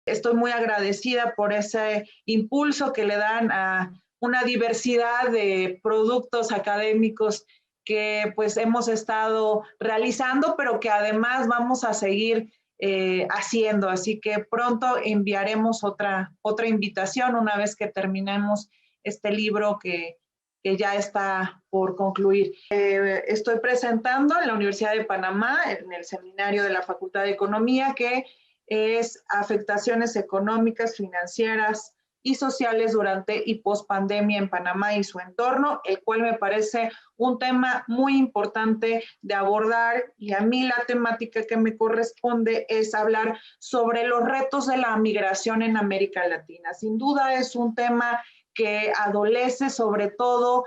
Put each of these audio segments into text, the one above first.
Estoy muy agradecida por ese impulso que le dan a una diversidad de productos académicos que pues hemos estado realizando, pero que además vamos a seguir haciendo. Así que pronto enviaremos otra invitación una vez que terminemos este libro que ya está por concluir. Estoy presentando en la Universidad de Panamá, en el seminario de la Facultad de Economía, que es afectaciones económicas, financieras y sociales durante y post pandemia en Panamá y su entorno, el cual me parece un tema muy importante de abordar, y a mí la temática que me corresponde es hablar sobre los retos de la migración en América Latina. Sin duda es un tema que adolece sobre todo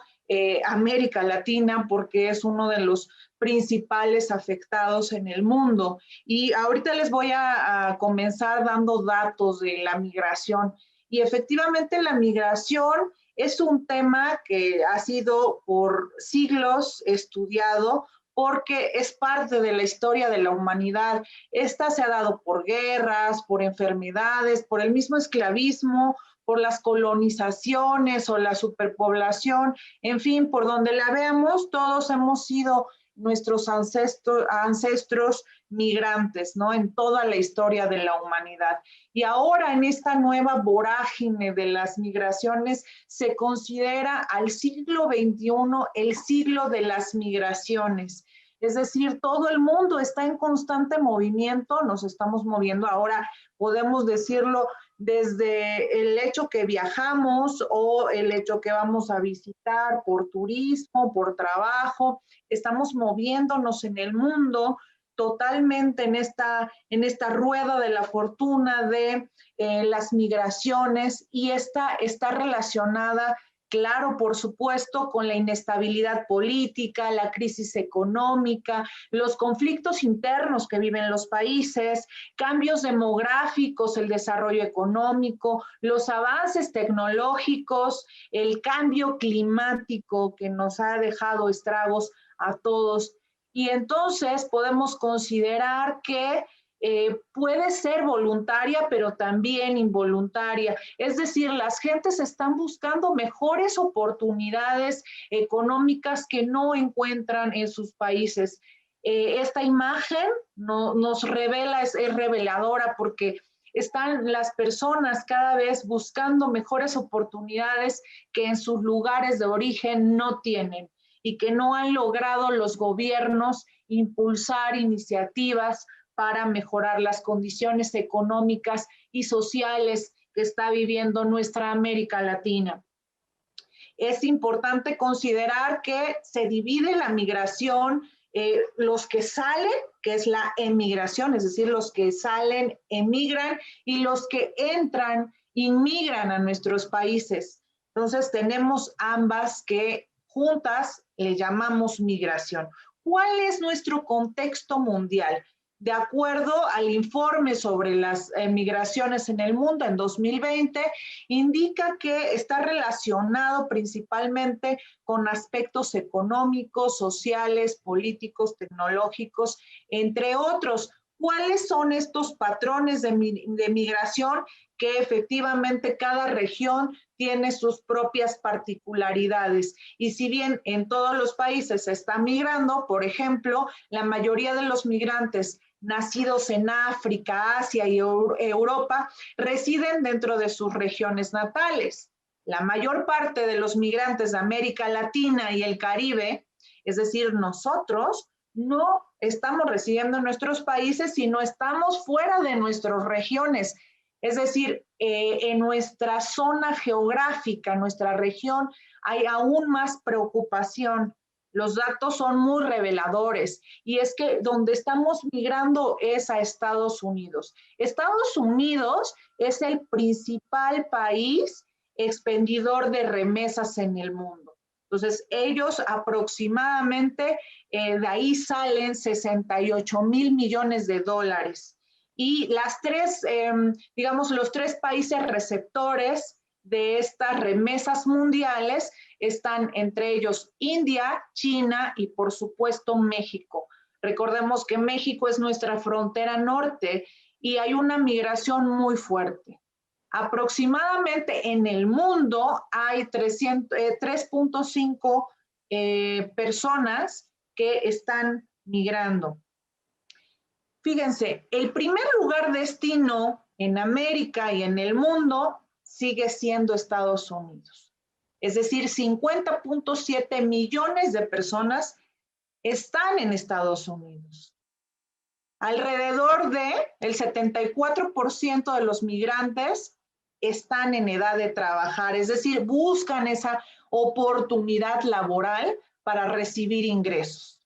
América Latina, porque es uno de los principales afectados en el mundo. Y ahorita les voy a comenzar dando datos de la migración. Y efectivamente la migración es un tema que ha sido por siglos estudiado, porque es parte de la historia de la humanidad. Esta se ha dado por guerras, por enfermedades, por el mismo esclavismo, por las colonizaciones o la superpoblación, en fin, por donde la veamos, todos hemos sido nuestros ancestros migrantes, ¿no? En toda la historia de la humanidad. Y ahora en esta nueva vorágine de las migraciones se considera al siglo XXI el siglo de las migraciones. Es decir, todo el mundo está en constante movimiento, nos estamos moviendo ahora, podemos decirlo, desde el hecho que viajamos o el hecho que vamos a visitar por turismo, por trabajo, estamos moviéndonos en el mundo totalmente en esta rueda de la fortuna de las migraciones, y esta está relacionada, claro, por supuesto, con la inestabilidad política, la crisis económica, los conflictos internos que viven los países, cambios demográficos, el desarrollo económico, los avances tecnológicos, el cambio climático que nos ha dejado estragos a todos. Y entonces podemos considerar que puede ser voluntaria, pero también involuntaria. Es decir, las gentes están buscando mejores oportunidades económicas que no encuentran en sus países. Esta imagen nos revela, es reveladora, porque están las personas cada vez buscando mejores oportunidades que en sus lugares de origen no tienen, y que no han logrado los gobiernos impulsar iniciativas para mejorar las condiciones económicas y sociales que está viviendo nuestra América Latina. Es importante considerar que se divide la migración, los que salen, que es la emigración, es decir, los que salen emigran, y los que entran inmigran a nuestros países. Entonces tenemos ambas que juntas le llamamos migración. ¿Cuál es nuestro contexto mundial? De acuerdo al informe sobre las migraciones en el mundo en 2020, indica que está relacionado principalmente con aspectos económicos, sociales, políticos, tecnológicos, entre otros. ¿Cuáles son estos patrones de migración? Que efectivamente cada región tiene sus propias particularidades. Y si bien en todos los países se está migrando, por ejemplo, la mayoría de los migrantes nacidos en África, Asia y Europa residen dentro de sus regiones natales. La mayor parte de los migrantes de América Latina y el Caribe, es decir, nosotros, no estamos residiendo en nuestros países, sino estamos fuera de nuestras regiones. Es decir, en nuestra zona geográfica, nuestra región, hay aún más preocupación. Los datos son muy reveladores, y es que donde estamos migrando es a Estados Unidos. Estados Unidos es el principal país expendidor de remesas en el mundo. Entonces, ellos aproximadamente, de ahí salen 68,000 millones de dólares. Y digamos, los tres países receptores de estas remesas mundiales están entre ellos India, China y por supuesto México. Recordemos que México es nuestra frontera norte, y hay una migración muy fuerte. Aproximadamente en el mundo hay 3.5 personas que están migrando. Fíjense, el primer lugar destino en América y en el mundo sigue siendo Estados Unidos. Es decir, 50.7 millones de personas están en Estados Unidos. Alrededor del 74% de los migrantes están en edad de trabajar, es decir, buscan esa oportunidad laboral para recibir ingresos.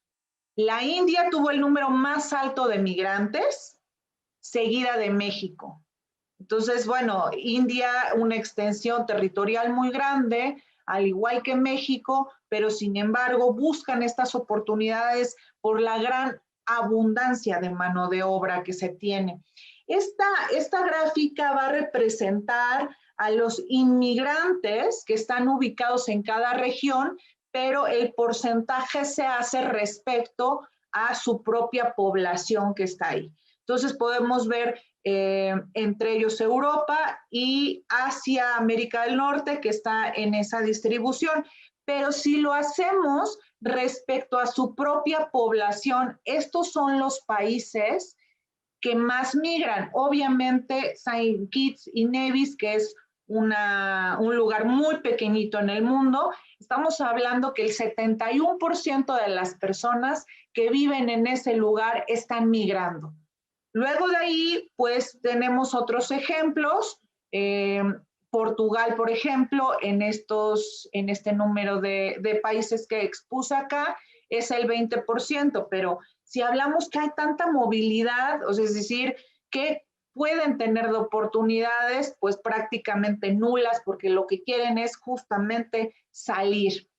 La India tuvo el número más alto de migrantes, seguida de México. Entonces, bueno, India, una extensión territorial muy grande, al igual que México, pero sin embargo buscan estas oportunidades por la gran abundancia de mano de obra que se tiene. Esta gráfica va a representar a los inmigrantes que están ubicados en cada región, pero el porcentaje se hace respecto a su propia población que está ahí. Entonces podemos ver entre ellos Europa y Asia, América del Norte, que está en esa distribución. Pero si lo hacemos respecto a su propia población, estos son los países que más migran. Obviamente, Saint Kitts y Nevis, que es un lugar muy pequeñito en el mundo, estamos hablando que el 71% de las personas que viven en ese lugar están migrando. Luego de ahí, pues tenemos otros ejemplos. Portugal, por ejemplo, en este número de países que expuse acá, es el 20%, pero si hablamos que hay tanta movilidad, o sea, es decir, que pueden tener de oportunidades, pues prácticamente nulas, porque lo que quieren es justamente salir.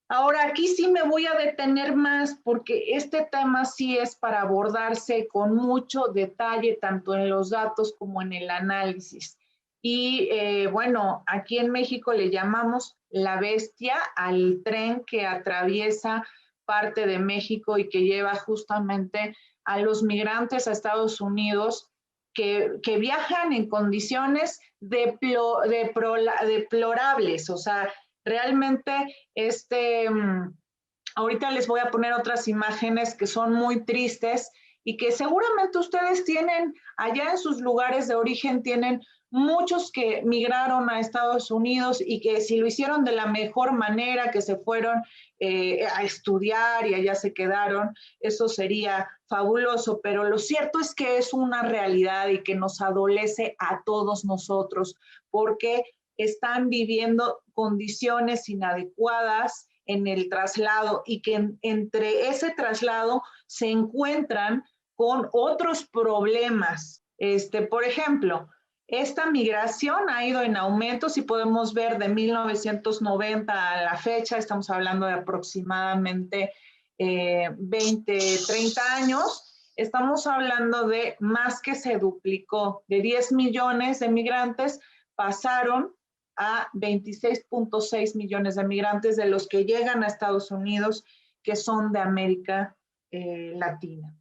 Ahora, aquí sí me voy a detener más porque este tema sí es para abordarse con mucho detalle, tanto en los datos como en el análisis. Y bueno, aquí en México le llamamos la bestia al tren que atraviesa parte de México y que lleva justamente a los migrantes a Estados Unidos que viajan en condiciones deplorables, o sea, realmente ahorita les voy a poner otras imágenes que son muy tristes y que seguramente ustedes tienen allá en sus lugares de origen, tienen muchos que migraron a Estados Unidos y que si lo hicieron de la mejor manera, que se fueron a estudiar y allá se quedaron, eso sería fabuloso, pero lo cierto es que es una realidad y que nos adolece a todos nosotros, porque están viviendo condiciones inadecuadas en el traslado y que entre ese traslado se encuentran con otros problemas. Por ejemplo, esta migración ha ido en aumento, si podemos ver de 1990 a la fecha, estamos hablando de aproximadamente 20, 30 años, estamos hablando de más que se duplicó, de 10 millones de migrantes pasaron a 26.6 millones de migrantes de los que llegan a Estados Unidos, que son de América Latina.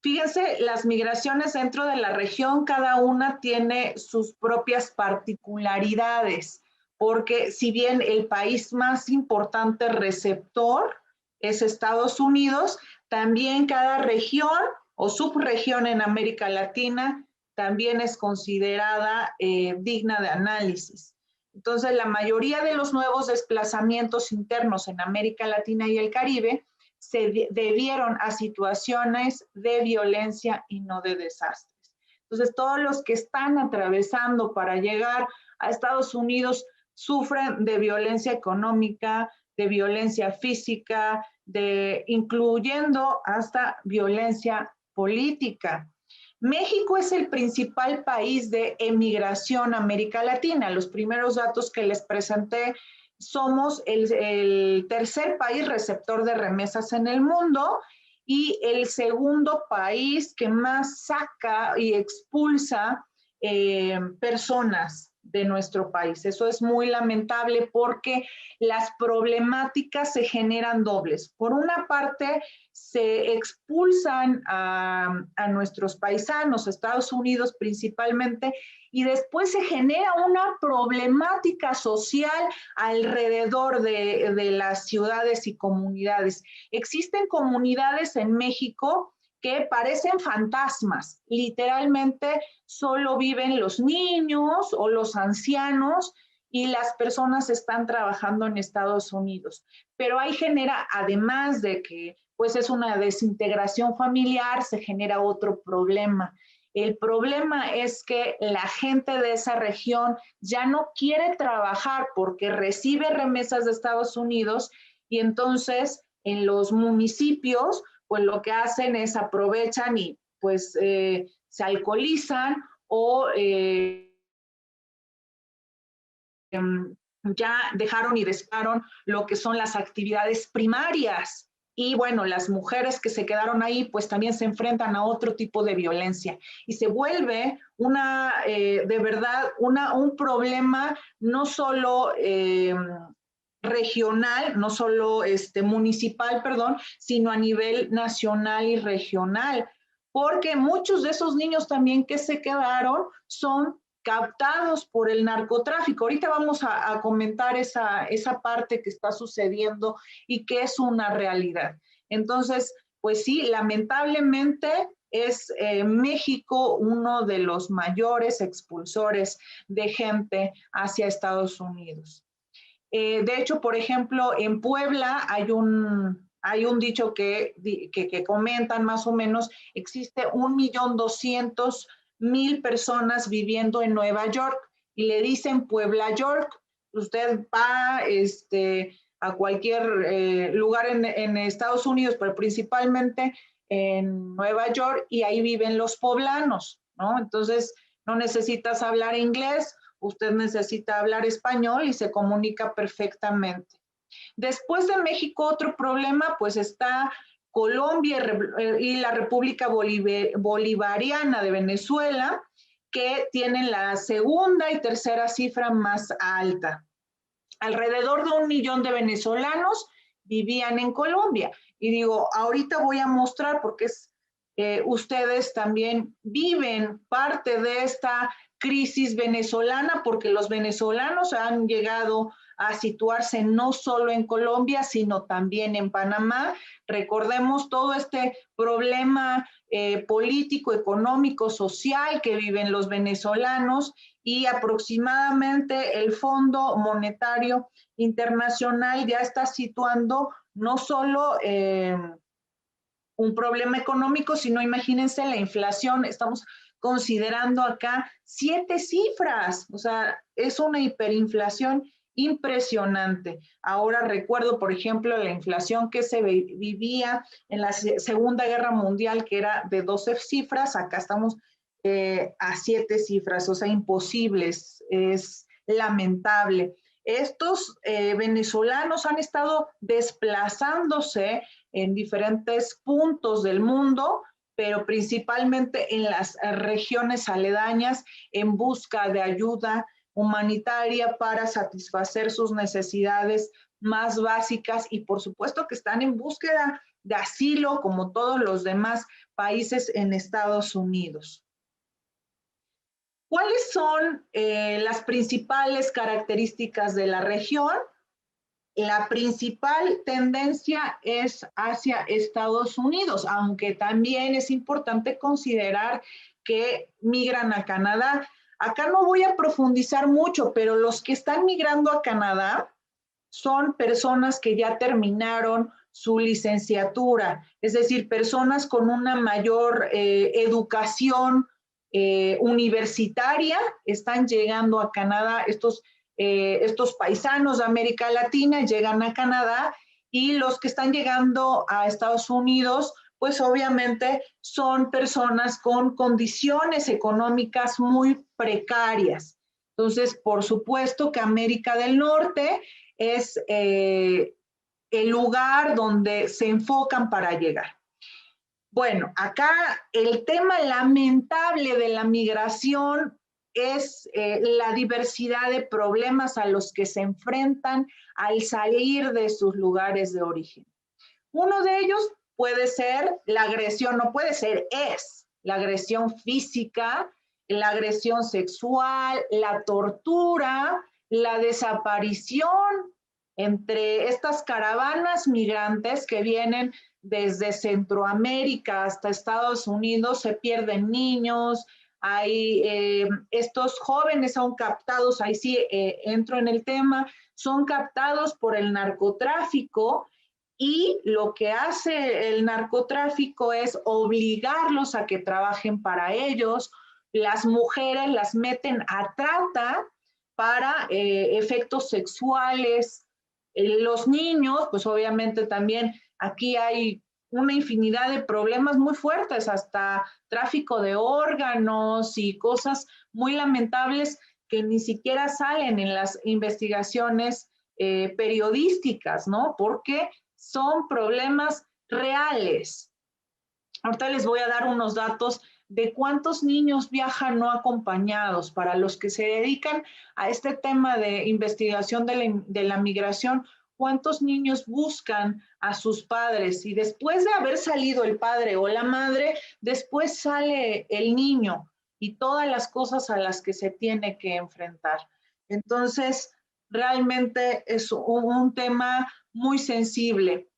Fíjense, las migraciones dentro de la región, cada una tiene sus propias particularidades, porque si bien el país más importante receptor es Estados Unidos, también cada región o subregión en América Latina también es considerada digna de análisis. Entonces, la mayoría de los nuevos desplazamientos internos en América Latina y el Caribe se debieron a situaciones de violencia y no de desastres. Entonces, todos los que están atravesando para llegar a Estados Unidos sufren de violencia económica, de violencia física, incluyendo hasta violencia política. México es el principal país de emigración a América Latina. Los primeros datos que les presenté, somos el tercer país receptor de remesas en el mundo y el segundo país que más saca y expulsa personas de nuestro país. Eso es muy lamentable porque las problemáticas se generan dobles. Por una parte, se expulsan a nuestros paisanos, Estados Unidos principalmente, y después se genera una problemática social alrededor de las ciudades y comunidades. Existen comunidades en México que parecen fantasmas, literalmente solo viven los niños o los ancianos y las personas están trabajando en Estados Unidos. Pero ahí genera, además de que pues es una desintegración familiar, se genera otro problema. El problema es que la gente de esa región ya no quiere trabajar porque recibe remesas de Estados Unidos y entonces en los municipios pues lo que hacen es aprovechan y pues se alcoholizan o ya dejaron y dejaron lo que son las actividades primarias. Y bueno, las mujeres que se quedaron ahí, pues también se enfrentan a otro tipo de violencia. Y se vuelve de verdad, un problema no solo regional, no solo municipal, perdón, sino a nivel nacional y regional. Porque muchos de esos niños también que se quedaron son captados por el narcotráfico. Ahorita vamos a comentar esa parte que está sucediendo y que es una realidad. Entonces, pues sí, lamentablemente es México uno de los mayores expulsores de gente hacia Estados Unidos. De hecho, por ejemplo, en Puebla hay un dicho que comentan más o menos, existe 1.200.000 personas viviendo en Nueva York y le dicen Puebla York. Usted va a cualquier lugar en Estados Unidos, pero principalmente en Nueva York y ahí viven los poblanos, ¿no? Entonces, no necesitas hablar inglés, usted necesita hablar español y se comunica perfectamente. Después de México, otro problema, pues está Colombia y la República Bolivariana de Venezuela, que tienen la segunda y tercera cifra más alta. Alrededor de 1 millón de venezolanos vivían en Colombia. Y digo, ahorita voy a mostrar porque ustedes también viven parte de esta crisis venezolana porque los venezolanos han llegado a situarse no solo en Colombia, sino también en Panamá. Recordemos todo este problema político, económico, social que viven los venezolanos y aproximadamente el Fondo Monetario Internacional ya está situando no solo un problema económico, sino imagínense la inflación, estamos considerando acá 7 cifras, o sea, es una hiperinflación impresionante. Ahora recuerdo, por ejemplo, la inflación que se vivía en la Segunda Guerra Mundial, que era de 12 cifras, acá estamos a 7 cifras, o sea, imposibles, es lamentable. Estos venezolanos han estado desplazándose en diferentes puntos del mundo, pero principalmente en las regiones aledañas en busca de ayuda humanitaria para satisfacer sus necesidades más básicas y por supuesto que están en búsqueda de asilo como todos los demás países en Estados Unidos. ¿Cuáles son las principales características de la región? La principal tendencia es hacia Estados Unidos, aunque también es importante considerar que migran a Canadá. Acá no voy a profundizar mucho, pero los que están migrando a Canadá son personas que ya terminaron su licenciatura, es decir, personas con una mayor educación universitaria están llegando a Canadá. Estos paisanos de América Latina llegan a Canadá y los que están llegando a Estados Unidos, pues obviamente son personas con condiciones económicas muy precarias. Entonces, por supuesto que América del Norte es el lugar donde se enfocan para llegar. Bueno, acá el tema lamentable de la migración es la diversidad de problemas a los que se enfrentan al salir de sus lugares de origen. Uno de ellos puede ser la agresión, no puede ser, es la agresión física, la agresión sexual, la tortura, la desaparición entre estas caravanas migrantes que vienen desde Centroamérica hasta Estados Unidos. Se pierden niños, hay estos jóvenes son captados, ahí sí entro en el tema, son captados por el narcotráfico, y lo que hace el narcotráfico es obligarlos a que trabajen para ellos. Las mujeres las meten a trata para efectos sexuales. Los niños, pues obviamente también aquí hay una infinidad de problemas muy fuertes, hasta tráfico de órganos y cosas muy lamentables que ni siquiera salen en las investigaciones periodísticas, ¿no? Porque son problemas reales. Ahorita les voy a dar unos datos de cuántos niños viajan no acompañados. Para los que se dedican a este tema de investigación de la migración, cuántos niños buscan a sus padres, y después de haber salido el padre o la madre, después sale el niño y todas las cosas a las que se tiene que enfrentar. Entonces, realmente es un tema muy sensible.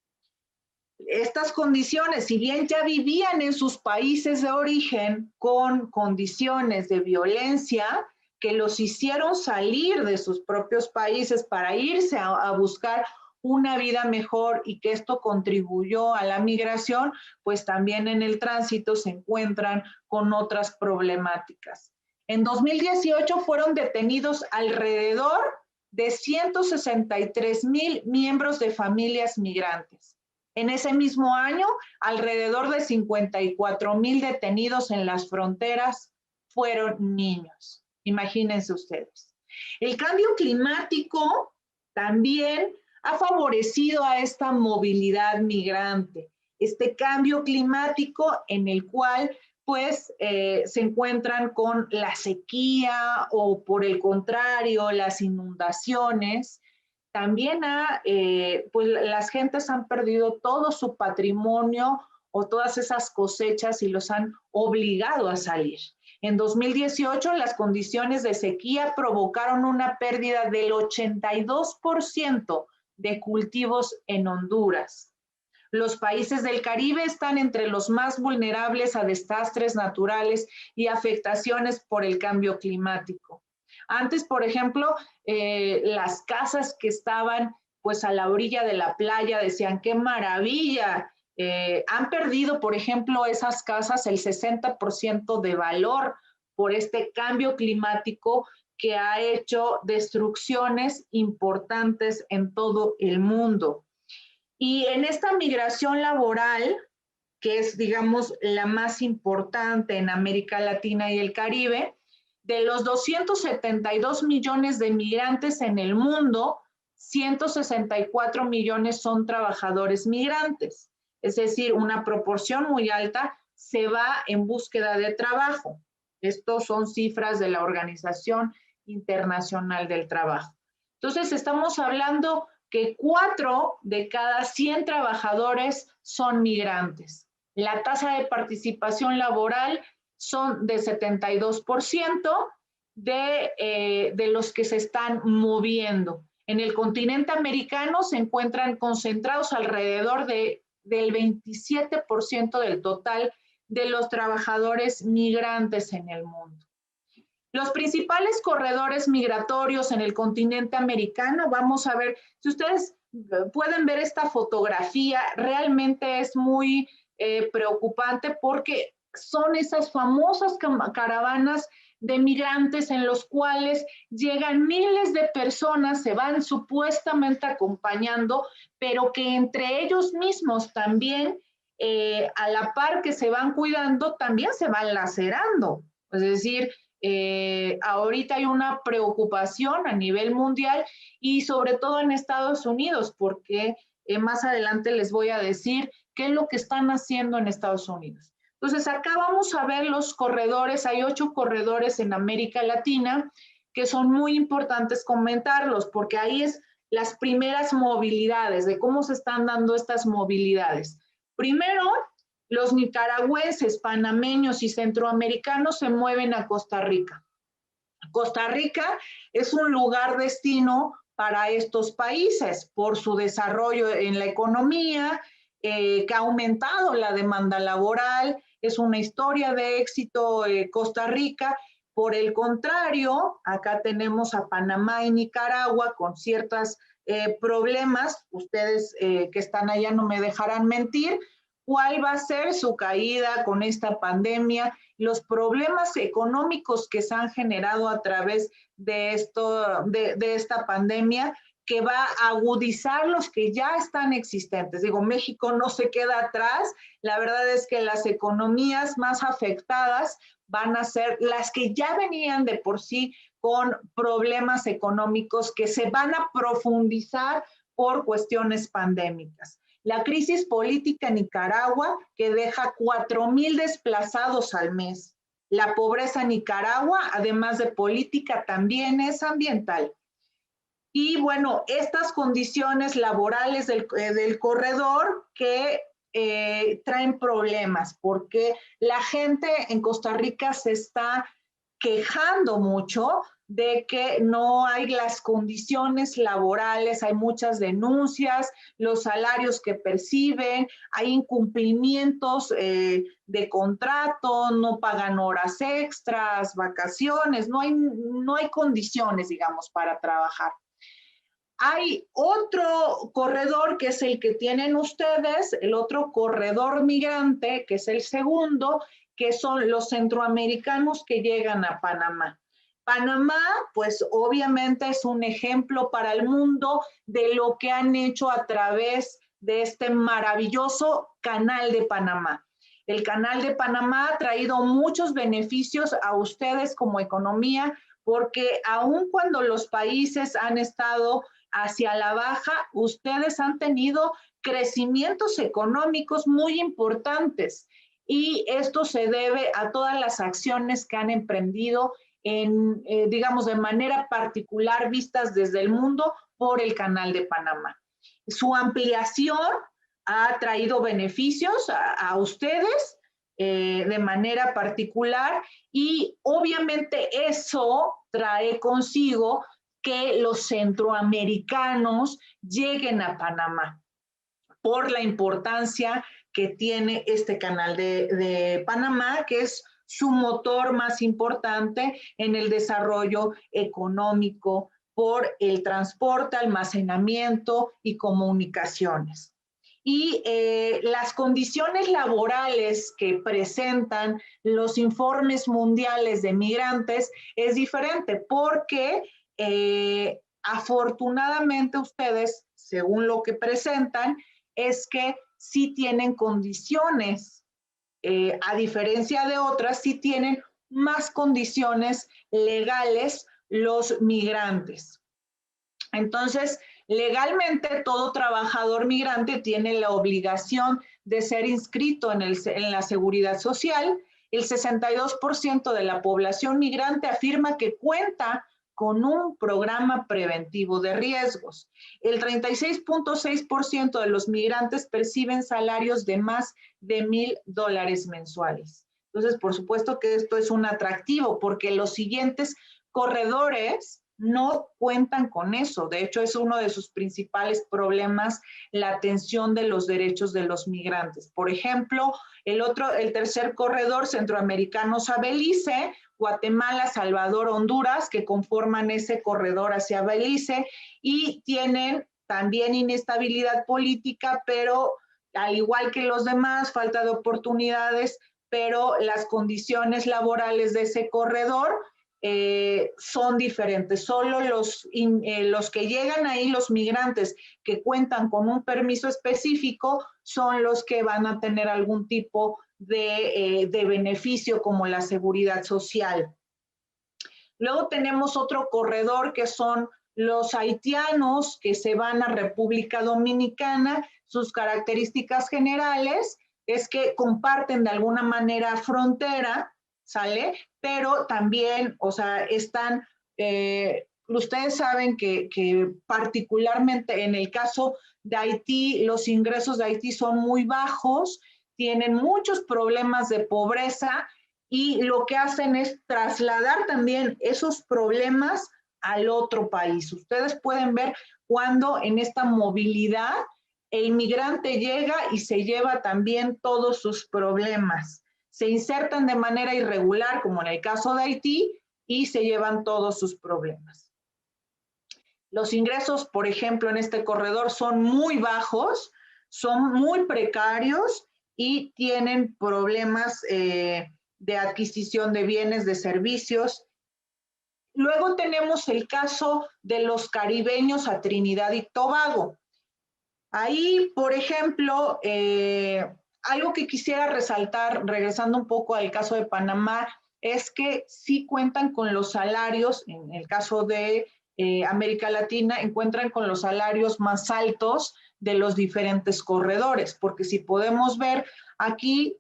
Estas condiciones, si bien ya vivían en sus países de origen con condiciones de violencia que los hicieron salir de sus propios países para irse a buscar una vida mejor, y que esto contribuyó a la migración, pues también en el tránsito se encuentran con otras problemáticas. En 2018 fueron detenidos alrededor de 163,000 miembros de familias migrantes. En ese mismo año, alrededor de 54,000 detenidos en las fronteras fueron niños. Imagínense ustedes. El cambio climático también ha favorecido a esta movilidad migrante. Este cambio climático en el cual pues se encuentran con la sequía, o por el contrario, las inundaciones. También pues las gentes han perdido todo su patrimonio o todas esas cosechas y los han obligado a salir. En 2018, las condiciones de sequía provocaron una pérdida del 82% de cultivos en Honduras. Los países del Caribe están entre los más vulnerables a desastres naturales y afectaciones por el cambio climático. Antes, por ejemplo, las casas que estaban pues a la orilla de la playa decían qué maravilla. Han perdido, por ejemplo, esas casas el 60% de valor por este cambio climático que ha hecho destrucciones importantes en todo el mundo. Y en esta migración laboral, que es, digamos, la más importante en América Latina y el Caribe, de los 272 millones de migrantes en el mundo, 164 millones son trabajadores migrantes. Es decir, una proporción muy alta se va en búsqueda de trabajo. Estos son cifras de la Organización Internacional del Trabajo. Entonces, estamos hablando que 4 de cada 100 trabajadores son migrantes. La tasa de participación laboral son de 72% de los que se están moviendo. En el continente americano se encuentran concentrados alrededor del 27% del total de los trabajadores migrantes en el mundo. Los principales corredores migratorios en el continente americano, vamos a ver, si ustedes pueden ver esta fotografía, realmente es muy preocupante, porque son esas famosas caravanas de migrantes en los cuales llegan miles de personas, se van supuestamente acompañando, pero que entre ellos mismos también, a la par que se van cuidando, también se van lacerando. Es decir, ahorita hay una preocupación a nivel mundial y sobre todo en Estados Unidos, porque más adelante les voy a decir qué es lo que están haciendo en Estados Unidos. Entonces, acá vamos a ver los corredores. Hay 8 corredores en América Latina que son muy importantes comentarlos, porque ahí es las primeras movilidades, de cómo se están dando estas movilidades. Primero, los nicaragüenses, panameños y centroamericanos se mueven a Costa Rica. Costa Rica es un lugar destino para estos países por su desarrollo en la economía, que ha aumentado la demanda laboral, es una historia de éxito Costa Rica. Por el contrario, acá tenemos a Panamá y Nicaragua con ciertos problemas. Ustedes que están allá no me dejarán mentir. ¿Cuál va a ser su caída con esta pandemia? Los problemas económicos que se han generado a través de esta pandemia, que va a agudizar los que ya están existentes. Digo, México no se queda atrás. La verdad es que las economías más afectadas van a ser las que ya venían de por sí con problemas económicos que se van a profundizar por cuestiones pandémicas. La crisis política en Nicaragua, que deja 4,000 desplazados al mes. La pobreza en Nicaragua, además de política, también es ambiental. Y bueno, estas condiciones laborales del corredor que traen problemas, porque la gente en Costa Rica se está quejando mucho de que no hay las condiciones laborales, hay muchas denuncias, los salarios que perciben, hay incumplimientos de contrato, no pagan horas extras, vacaciones, no hay condiciones, digamos, para trabajar. Hay otro corredor que es el que tienen ustedes, el otro corredor migrante, que es el segundo, que son los centroamericanos que llegan a Panamá. Panamá, pues obviamente es un ejemplo para el mundo de lo que han hecho a través de este maravilloso canal de Panamá. El canal de Panamá ha traído muchos beneficios a ustedes como economía, porque aun cuando los países han estado hacia la baja, ustedes han tenido crecimientos económicos muy importantes y esto se debe a todas las acciones que han emprendido digamos, de manera particular vistas desde el mundo por el Canal de Panamá. Su ampliación ha traído beneficios a ustedes de manera particular y obviamente eso trae consigo que los centroamericanos lleguen a Panamá por la importancia que tiene este canal de Panamá, que es su motor más importante en el desarrollo económico por el transporte, almacenamiento y comunicaciones. Y las condiciones laborales que presentan los informes mundiales de migrantes es diferente porque afortunadamente ustedes, según lo que presentan, es que sí tienen condiciones, a diferencia de otras, sí tienen más condiciones legales los migrantes. Entonces, legalmente todo trabajador migrante tiene la obligación de ser inscrito en la seguridad social. El 62% de la población migrante afirma que cuenta con un programa preventivo de riesgos. El 36.6% de los migrantes perciben salarios de más de $1,000 mensuales. Entonces, por supuesto que esto es un atractivo porque los siguientes corredores no cuentan con eso. De hecho, es uno de sus principales problemas, la atención de los derechos de los migrantes. Por ejemplo, el tercer corredor centroamericano a Belice, Guatemala, Salvador, Honduras, que conforman ese corredor hacia Belice y tienen también inestabilidad política, pero al igual que los demás, falta de oportunidades, pero las condiciones laborales de ese corredor son diferentes. Solo los que llegan ahí, los migrantes que cuentan con un permiso específico, son los que van a tener algún tipo de beneficio como la seguridad social. Luego tenemos otro corredor que son los haitianos que se van a República Dominicana. Sus características generales es que comparten de alguna manera frontera, ¿sale? Pero también, o sea, están, ustedes saben que particularmente en el caso de Haití, los ingresos de Haití son muy bajos, tienen muchos problemas de pobreza y lo que hacen es trasladar también esos problemas al otro país. Ustedes pueden ver cuando en esta movilidad el inmigrante llega y se lleva también todos sus problemas. Se insertan de manera irregular, como en el caso de Haití, y se llevan todos sus problemas. Los ingresos, por ejemplo, en este corredor son muy bajos, son muy precarios y tienen problemas de adquisición de bienes, de servicios. Luego tenemos el caso de los caribeños a Trinidad y Tobago. Ahí, por ejemplo, algo que quisiera resaltar, regresando un poco al caso de Panamá, es que sí cuentan con los salarios, en el caso de América Latina, encuentran con los salarios más altos de los diferentes corredores, porque si podemos ver aquí,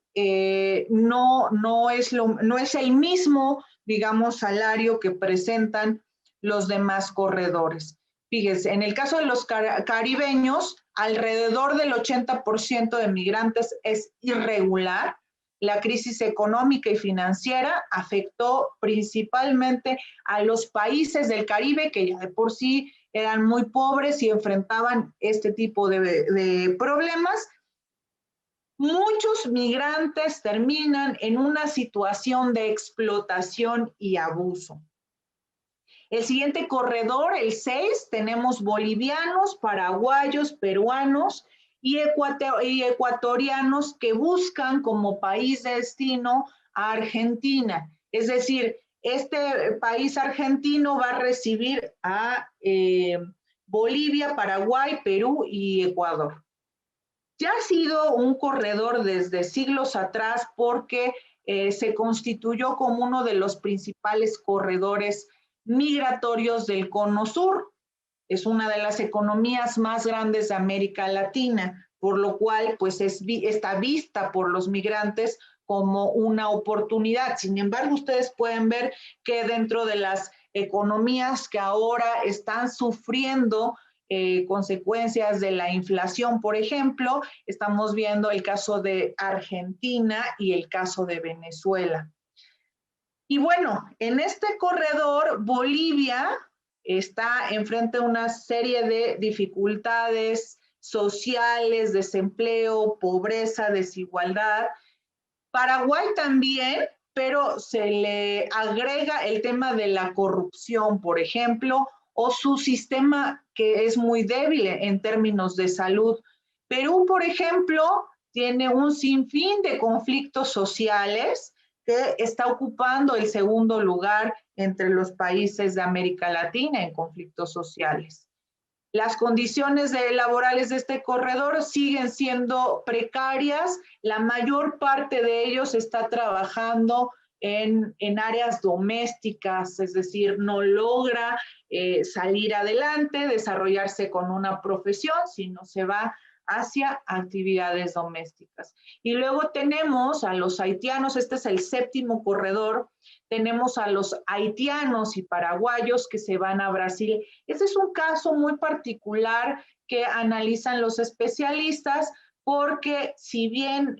no es el mismo, digamos, salario que presentan los demás corredores. Fíjense, en el caso de los caribeños, alrededor del 80% de migrantes es irregular. La crisis económica y financiera afectó principalmente a los países del Caribe, que ya de por sí eran muy pobres y enfrentaban este tipo de problemas. Muchos migrantes terminan en una situación de explotación y abuso. El siguiente corredor, el 6, tenemos bolivianos, paraguayos, peruanos y ecuatorianos que buscan como país de destino a Argentina. Es decir, este país argentino va a recibir a Bolivia, Paraguay, Perú y Ecuador. Ya ha sido un corredor desde siglos atrás porque se constituyó como uno de los principales corredores migratorios del Cono Sur. Es una de las economías más grandes de América Latina, por lo cual pues está vista por los migrantes como una oportunidad. Sin embargo, ustedes pueden ver que dentro de las economías que ahora están sufriendo consecuencias de la inflación, por ejemplo, estamos viendo el caso de Argentina y el caso de Venezuela. Y bueno, en este corredor, Bolivia está enfrente de una serie de dificultades sociales, desempleo, pobreza, desigualdad. Paraguay también, pero se le agrega el tema de la corrupción, por ejemplo, o su sistema que es muy débil en términos de salud. Perú, por ejemplo, tiene un sinfín de conflictos sociales que está ocupando el segundo lugar entre los países de América Latina en conflictos sociales. Las condiciones laborales de este corredor siguen siendo precarias. La mayor parte de ellos está trabajando en áreas domésticas, es decir, no logra salir adelante, desarrollarse con una profesión, sino se va hacia actividades domésticas. Y luego tenemos a los haitianos, este es el séptimo corredor, tenemos a los haitianos y paraguayos que se van a Brasil. Ese es un caso muy particular que analizan los especialistas porque si bien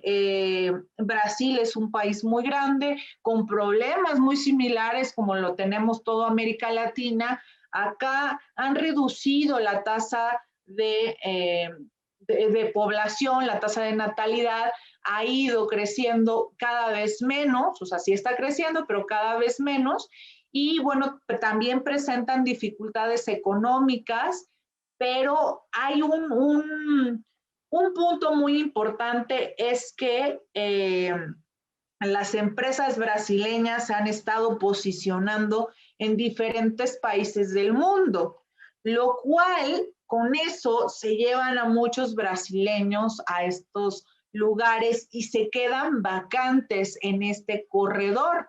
Brasil es un país muy grande, con problemas muy similares como lo tenemos toda América Latina, acá han reducido la tasa de población, la tasa de natalidad ha ido creciendo cada vez menos, o sea, sí está creciendo, pero cada vez menos, y bueno, también presentan dificultades económicas, pero hay un punto muy importante, es que las empresas brasileñas se han estado posicionando en diferentes países del mundo, lo cual con eso se llevan a muchos brasileños a estos lugares y se quedan vacantes en este corredor,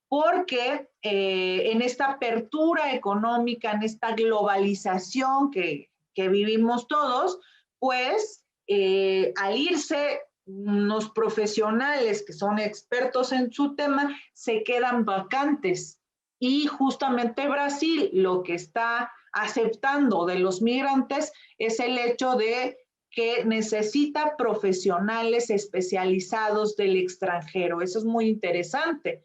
porque en esta apertura económica, en esta globalización que vivimos todos, pues al irse unos profesionales que son expertos en su tema, se quedan vacantes. Y justamente Brasil lo que está aceptando de los migrantes es el hecho de que necesita profesionales especializados del extranjero. Eso es muy interesante.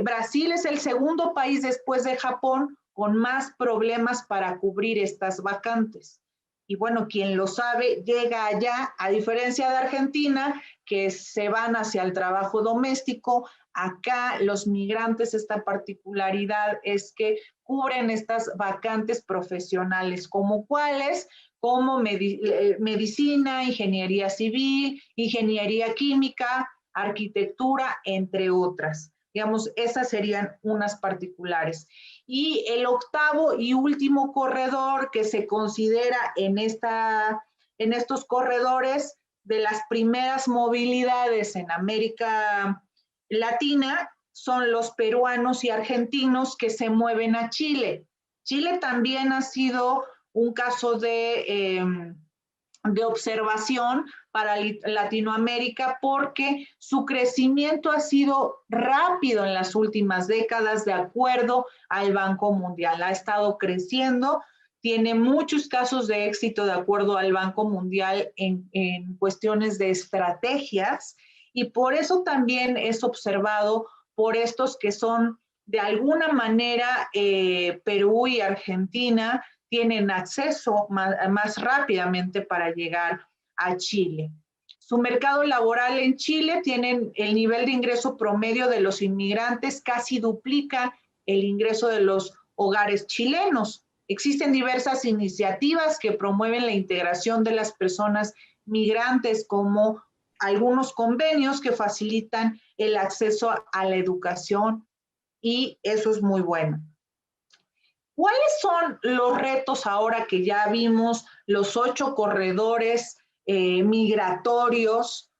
Brasil es el segundo país después de Japón con más problemas para cubrir estas vacantes. Y bueno, quien lo sabe llega allá, a diferencia de Argentina, que se van hacia el trabajo doméstico. Acá los migrantes, esta particularidad es que cubren estas vacantes profesionales, como cuáles, como medicina, ingeniería civil, ingeniería química, arquitectura, entre otras. Digamos, esas serían unas particulares. Y el octavo y último corredor que se considera en estos corredores de las primeras movilidades en América Latina son los peruanos y argentinos que se mueven a Chile. Chile también ha sido un caso de observación para Latinoamérica porque su crecimiento ha sido rápido en las últimas décadas de acuerdo al Banco Mundial. Ha estado creciendo, tiene muchos casos de éxito de acuerdo al Banco Mundial en cuestiones de estrategias y por eso también es observado por estos que son de alguna manera Perú y Argentina tienen acceso más rápidamente para llegar a Chile. Su mercado laboral en Chile tienen el nivel de ingreso promedio de los inmigrantes casi duplica el ingreso de los hogares chilenos. Existen diversas iniciativas que promueven la integración de las personas migrantes, como algunos convenios que facilitan el acceso a la educación y eso es muy bueno. ¿Cuáles son los retos ahora que ya vimos los 8 corredores migratorios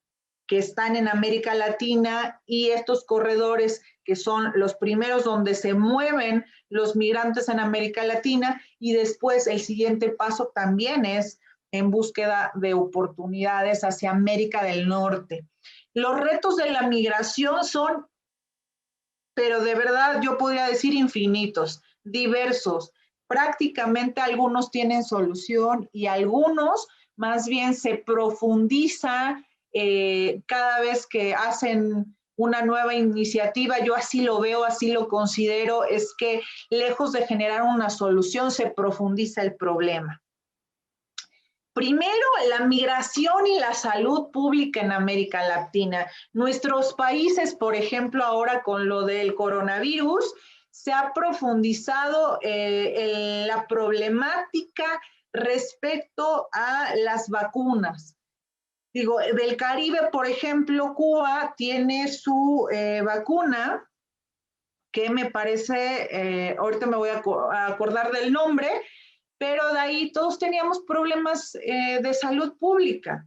que están en América Latina y estos corredores que son los primeros donde se mueven los migrantes en América Latina y después el siguiente paso también es en búsqueda de oportunidades hacia América del Norte? Los retos de la migración son, pero de verdad yo podría decir infinitos, diversos. Prácticamente algunos tienen solución y algunos más bien se profundiza cada vez que hacen una nueva iniciativa. Yo así lo veo, así lo considero, es que lejos de generar una solución se profundiza el problema. Primero, la migración y la salud pública en América Latina. Nuestros países, por ejemplo, ahora con lo del coronavirus, se ha profundizado en la problemática respecto a las vacunas. Digo, del Caribe, por ejemplo, Cuba tiene su vacuna, que me parece, ahorita me voy a acordar del nombre, pero de ahí todos teníamos problemas de salud pública.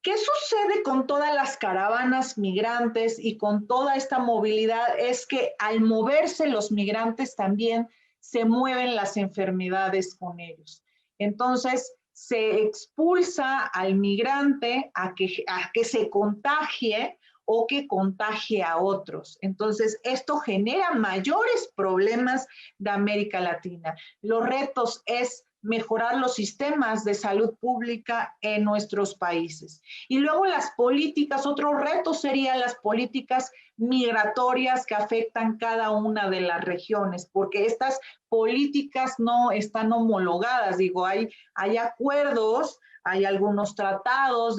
¿Qué sucede con todas las caravanas migrantes y con toda esta movilidad? Es que al moverse los migrantes también se mueven las enfermedades con ellos. Entonces, se expulsa al migrante a que se contagie o que contagie a otros. Entonces, esto genera mayores problemas de América Latina. Los retos es mejorar los sistemas de salud pública en nuestros países. Y luego las políticas, otro reto serían las políticas migratorias que afectan cada una de las regiones, porque estas políticas no están homologadas, digo, hay acuerdos, hay algunos tratados,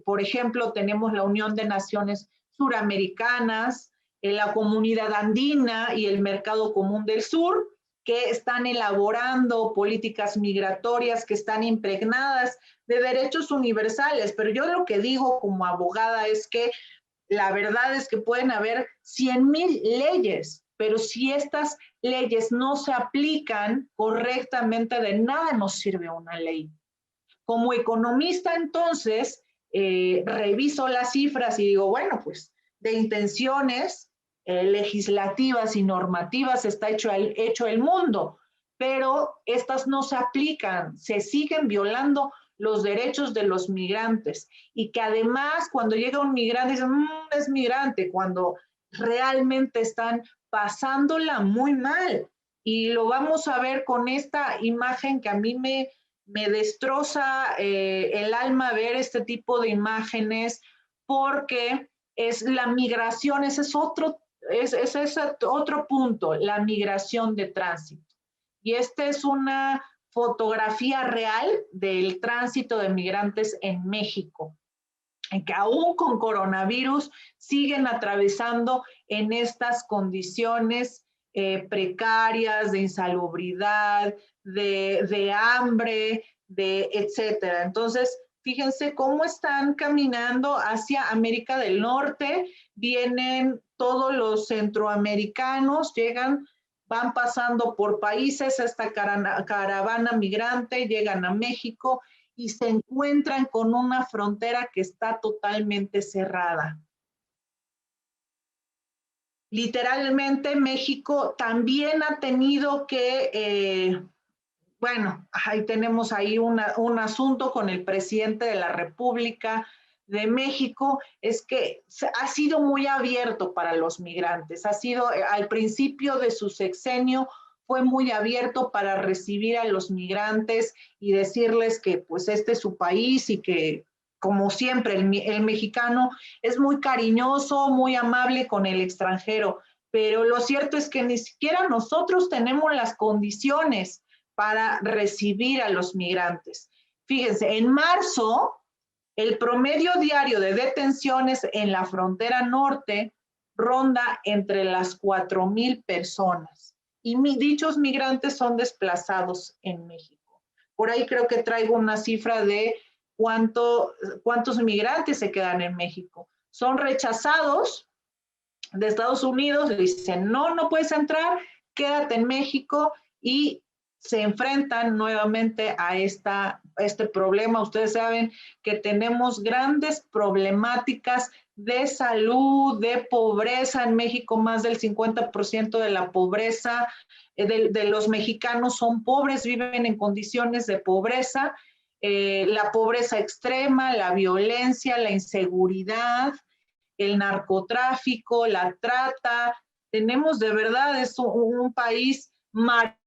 por ejemplo, tenemos la Unión de Naciones Suramericanas, la Comunidad Andina y el Mercado Común del Sur, que están elaborando políticas migratorias que están impregnadas de derechos universales. Pero yo lo que digo como abogada es que la verdad es que pueden haber 100,000 leyes, pero si estas leyes no se aplican correctamente, de nada nos sirve una ley. Como economista, entonces, reviso las cifras y digo, bueno, pues de intenciones legislativas y normativas está hecho el mundo, pero estas no se aplican, se siguen violando los derechos de los migrantes y que además cuando llega un migrante dicen, es migrante, cuando realmente están pasándola muy mal. Y lo vamos a ver con esta imagen que a mí me destroza el alma ver este tipo de imágenes, porque es la migración, ese es otro punto, la migración de tránsito. Y esta es una fotografía real del tránsito de migrantes en México, en que aún con coronavirus siguen atravesando en estas condiciones precarias, de insalubridad, de hambre, etcétera. Entonces, fíjense cómo están caminando hacia América del Norte, vienen todos los centroamericanos, llegan, van pasando por países, esta caravana migrante, llegan a México y se encuentran con una frontera que está totalmente cerrada. Literalmente México también ha tenido que, bueno, ahí tenemos ahí un asunto con el presidente de la República de México, es que ha sido muy abierto para los migrantes, ha sido al principio de su sexenio, fue muy abierto para recibir a los migrantes y decirles que pues este es su país y que como siempre el mexicano es muy cariñoso, muy amable con el extranjero, pero lo cierto es que ni siquiera nosotros tenemos las condiciones para recibir a los migrantes. Fíjense, en marzo, el promedio diario de detenciones en la frontera norte ronda entre las 4,000 personas y dichos migrantes son desplazados en México. Por ahí creo que traigo una cifra de cuántos migrantes se quedan en México. Son rechazados de Estados Unidos, le dicen, no puedes entrar, quédate en México y se enfrentan nuevamente a este problema. Ustedes saben que tenemos grandes problemáticas de salud, de pobreza en México, más del 50% de la pobreza de los mexicanos son pobres, viven en condiciones de pobreza, la pobreza extrema, la violencia, la inseguridad, el narcotráfico, la trata. Tenemos de verdad, es un país marcado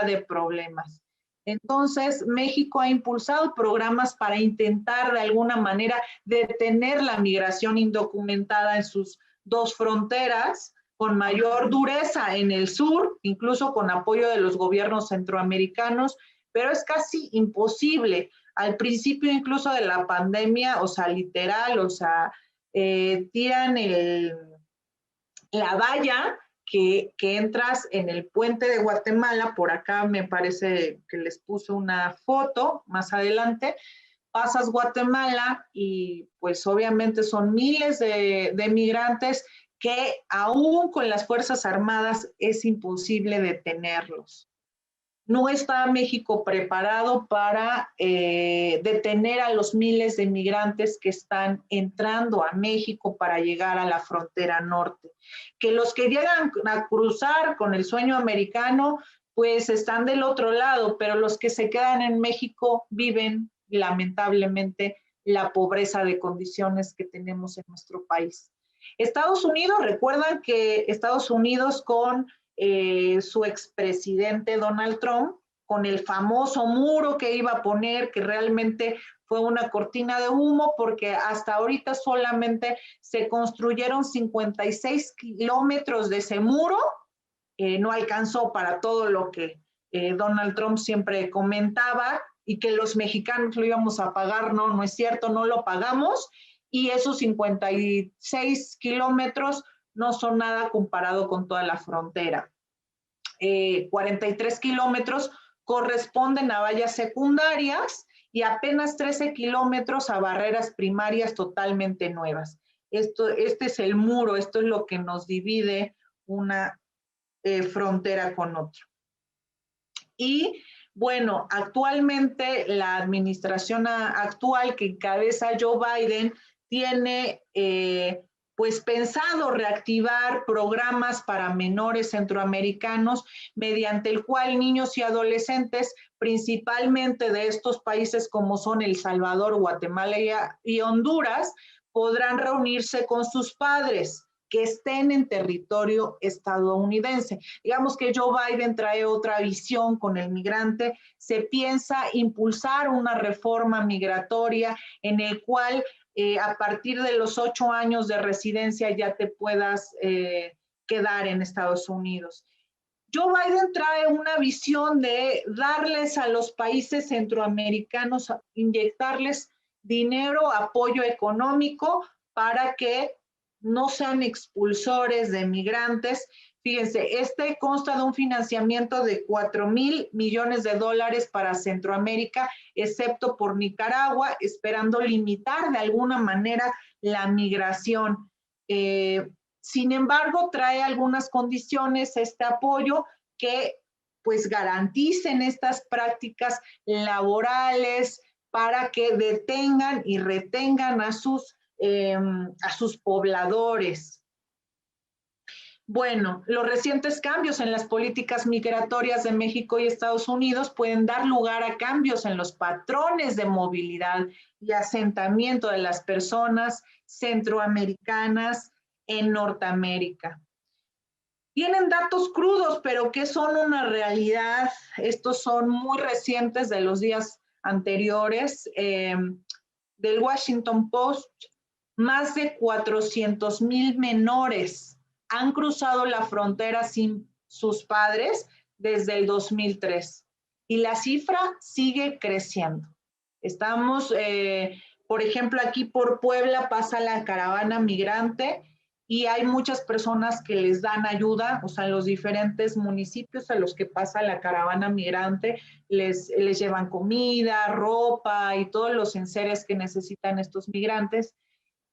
de problemas. Entonces, México ha impulsado programas para intentar de alguna manera detener la migración indocumentada en sus dos fronteras, con mayor dureza en el sur, incluso con apoyo de los gobiernos centroamericanos, pero es casi imposible. Al principio incluso de la pandemia, o sea, literal, o sea, tiran la valla que entras en el puente de Guatemala, por acá me parece que les puse una foto más adelante, pasas Guatemala y pues obviamente son miles de migrantes que aún con las Fuerzas Armadas es imposible detenerlos. No está México preparado para detener a los miles de migrantes que están entrando a México para llegar a la frontera norte. Que los que llegan a cruzar con el sueño americano, pues están del otro lado, pero los que se quedan en México viven lamentablemente la pobreza de condiciones que tenemos en nuestro país. Estados Unidos, recuerdan que Estados Unidos con su expresidente Donald Trump, con el famoso muro que iba a poner, que realmente fue una cortina de humo, porque hasta ahorita solamente se construyeron 56 kilómetros de ese muro, no alcanzó para todo lo que Donald Trump siempre comentaba, y que los mexicanos lo íbamos a pagar, no es cierto, no lo pagamos, y esos 56 kilómetros no son nada comparado con toda la frontera. 43 kilómetros corresponden a vallas secundarias y apenas 13 kilómetros a barreras primarias totalmente nuevas. Este es el muro, esto es lo que nos divide una frontera con otra. Y bueno, actualmente la administración actual que encabeza Joe Biden tiene pues pensado reactivar programas para menores centroamericanos, mediante el cual niños y adolescentes, principalmente de estos países como son El Salvador, Guatemala y Honduras, podrán reunirse con sus padres que estén en territorio estadounidense. Digamos que Joe Biden trae otra visión con el migrante. Se piensa impulsar una reforma migratoria en el cual a partir de los 8 años de residencia ya te puedas quedar en Estados Unidos. Joe Biden trae una visión de darles a los países centroamericanos, inyectarles dinero, apoyo económico para que no sean expulsores de migrantes. Fíjense, este consta de un financiamiento de $4,000 millones para Centroamérica, excepto por Nicaragua, esperando limitar de alguna manera la migración. Sin embargo, trae algunas condiciones este apoyo que pues garanticen estas prácticas laborales para que detengan y retengan a sus pobladores. Bueno, los recientes cambios en las políticas migratorias de México y Estados Unidos pueden dar lugar a cambios en los patrones de movilidad y asentamiento de las personas centroamericanas en Norteamérica. Tienen datos crudos, pero que son una realidad. Estos son muy recientes, de los días anteriores, del Washington Post. Más de 400,000 menores han cruzado la frontera sin sus padres desde el 2003. Y la cifra sigue creciendo. Estamos, por ejemplo, aquí por Puebla pasa la caravana migrante y hay muchas personas que les dan ayuda, o sea, los diferentes municipios a los que pasa la caravana migrante les llevan comida, ropa y todos los enseres que necesitan estos migrantes.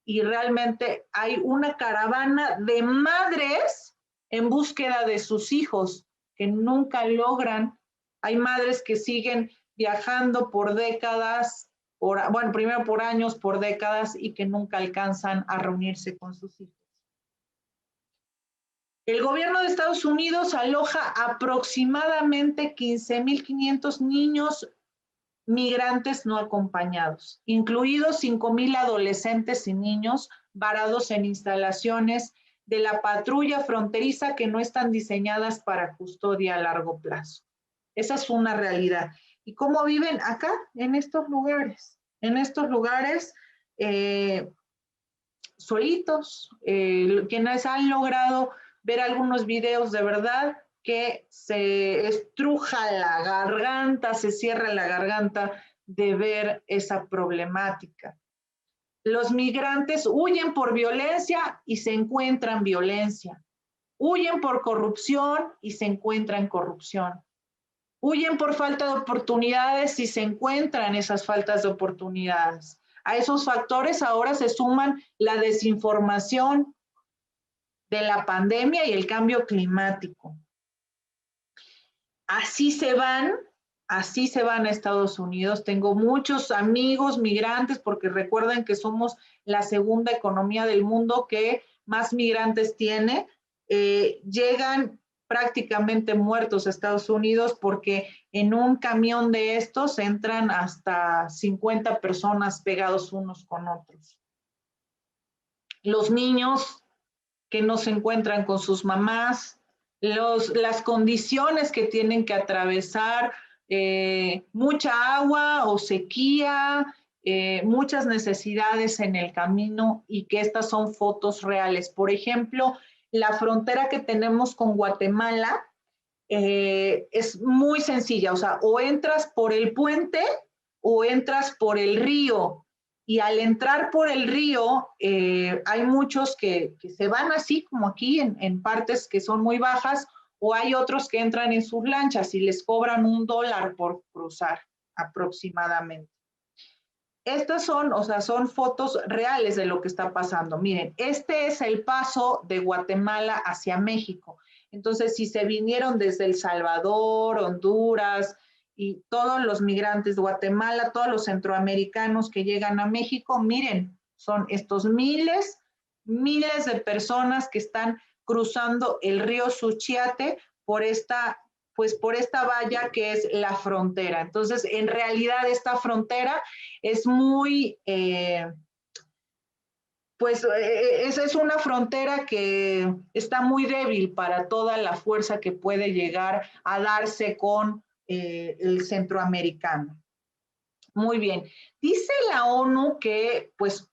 Y realmente hay una caravana de madres en búsqueda de sus hijos que nunca logran. Hay madres que siguen viajando por décadas, bueno, primero por años, por décadas, y que nunca alcanzan a reunirse con sus hijos. El gobierno de Estados Unidos aloja aproximadamente 15,500 niños migrantes no acompañados, incluidos 5,000 adolescentes y niños varados en instalaciones de la patrulla fronteriza que no están diseñadas para custodia a largo plazo. Esa es una realidad. ¿Y cómo viven acá, en estos lugares? En estos lugares solitos, quienes han logrado ver algunos videos de verdad que se estruja la garganta, se cierra la garganta de ver esa problemática. Los migrantes huyen por violencia y se encuentran violencia. Huyen por corrupción y se encuentran corrupción. Huyen por falta de oportunidades y se encuentran esas faltas de oportunidades. A esos factores ahora se suman la desinformación de la pandemia y el cambio climático. Así se van a Estados Unidos. Tengo muchos amigos migrantes, porque recuerden que somos la segunda economía del mundo que más migrantes tiene. Llegan prácticamente muertos a Estados Unidos porque en un camión de estos entran hasta 50 personas pegados unos con otros. Los niños que no se encuentran con sus mamás, las condiciones que tienen que atravesar, mucha agua o sequía, muchas necesidades en el camino, y que estas son fotos reales. Por ejemplo, la frontera que tenemos con Guatemala es muy sencilla, o sea, o entras por el puente o entras por el río. Y al entrar por el río, hay muchos que se van así como aquí en partes que son muy bajas, o hay otros que entran en sus lanchas y les cobran $1 por cruzar aproximadamente. Estas son, o sea, son fotos reales de lo que está pasando. Miren, este es el paso de Guatemala hacia México. Entonces, si se vinieron desde El Salvador, Honduras y todos los migrantes de Guatemala, todos los centroamericanos que llegan a México, miren, son estos miles miles de personas que están cruzando el río Suchiate por pues por esta valla que es la frontera. Entonces, en realidad esta frontera es muy, pues es una frontera que está muy débil para toda la fuerza que puede llegar a darse con el centroamericano. Muy bien. Dice la ONU que, pues,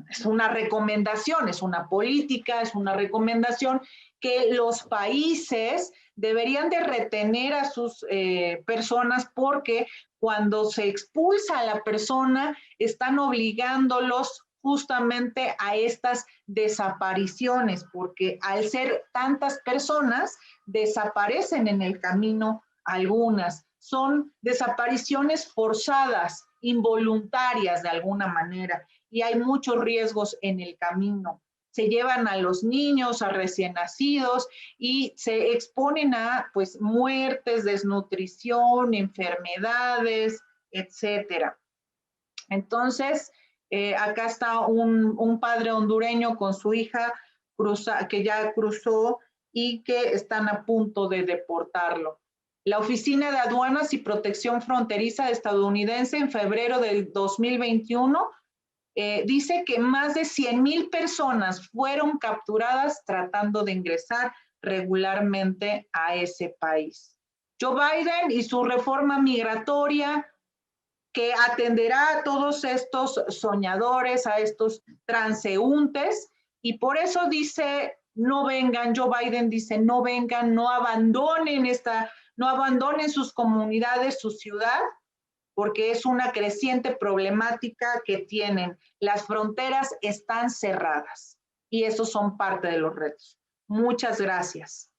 es una recomendación, es una política, es una recomendación que los países deberían de retener a sus personas porque cuando se expulsa a la persona están obligándolos justamente a estas desapariciones, porque al ser tantas personas, desaparecen en el camino algunas. Son desapariciones forzadas, involuntarias de alguna manera, y hay muchos riesgos en el camino. Se llevan a los niños, a recién nacidos y se exponen a pues muertes, desnutrición, enfermedades, etcétera. Entonces, acá está un padre hondureño con su hija que ya cruzó y que están a punto de deportarlo. La Oficina de Aduanas y Protección Fronteriza estadounidense en febrero del 2021 dice que más de 100,000 personas fueron capturadas tratando de ingresar regularmente a ese país. Joe Biden y su reforma migratoria que atenderá a todos estos soñadores, a estos transeúntes, y por eso dice, no vengan, Joe Biden dice, no vengan, no abandonen no abandonen sus comunidades, su ciudad, porque es una creciente problemática que tienen. Las fronteras están cerradas y esos son parte de los retos. Muchas gracias.